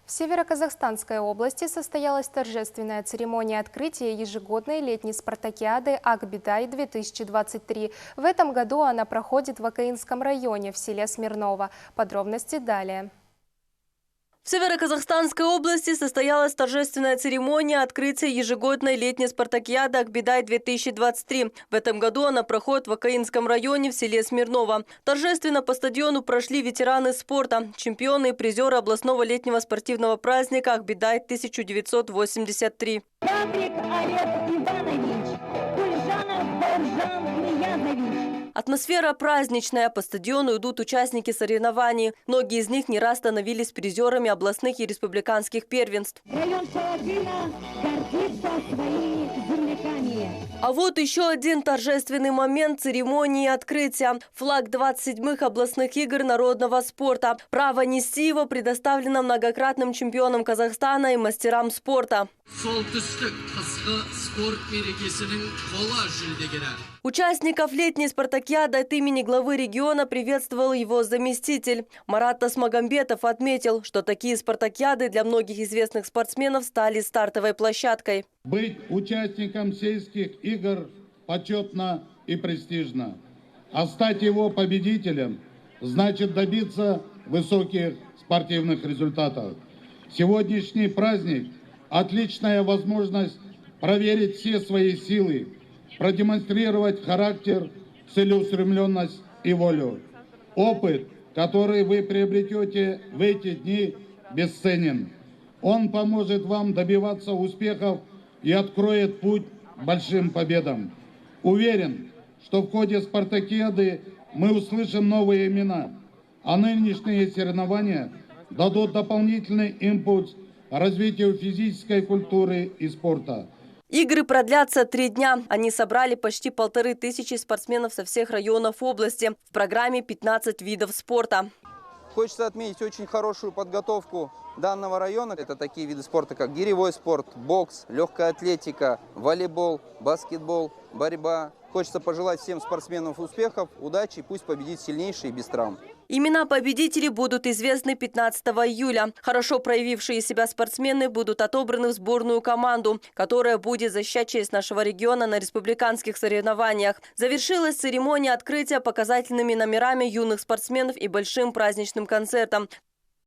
В Северо-Казахстанской области состоялась торжественная церемония открытия ежегодной летней спартакиады «Акбидай-2023». В этом году она проходит в Акаинском районе в селе Смирново. Подробности далее. В Северо-Казахстанской области состоялась торжественная церемония открытия ежегодной летней спартакиады «Акбидай-2023». В этом году она проходит в Акаинском районе в селе Смирново. Торжественно по стадиону прошли ветераны спорта, чемпионы и призеры областного летнего спортивного праздника «Акбидай-1983». Павлик Олег Иванович, Кульжанов Боржан Ниязович. Атмосфера праздничная. По стадиону идут участники соревнований. Многие из них не раз становились призерами областных и республиканских первенств. Район Шалатына гордится своими земляками. А вот еще один торжественный момент церемонии открытия. Флаг 27-х областных игр народного спорта. Право нести его предоставлено многократным чемпионам Казахстана и мастерам спорта. Участников летней спартакиады от имени главы региона приветствовал его заместитель. Марат Тасмагамбетов отметил, что такие спартакиады для многих известных спортсменов стали стартовой площадкой. Быть участником сельских игр почетно и престижно. А стать его победителем значит добиться высоких спортивных результатов. Сегодняшний праздник – отличная возможность проверить все свои силы, продемонстрировать характер, целеустремленность и волю. Опыт, который вы приобретете в эти дни, бесценен. Он поможет вам добиваться успехов и откроет путь к большим победам. Уверен, что в ходе спартакиады мы услышим новые имена, а нынешние соревнования дадут дополнительный импульс развитию физической культуры и спорта. Игры продлятся 3 дня. Они собрали почти 1500 спортсменов со всех районов области. В программе 15 видов спорта. Хочется отметить очень хорошую подготовку данного района. Это такие виды спорта, как гиревой спорт, бокс, легкая атлетика, волейбол, баскетбол, борьба. Хочется пожелать всем спортсменам успехов, удачи, пусть победит сильнейший и без травм. Имена победителей будут известны 15 июля. Хорошо проявившие себя спортсмены будут отобраны в сборную команду, которая будет защищать честь нашего региона на республиканских соревнованиях. Завершилась церемония открытия показательными номерами юных спортсменов и большим праздничным концертом.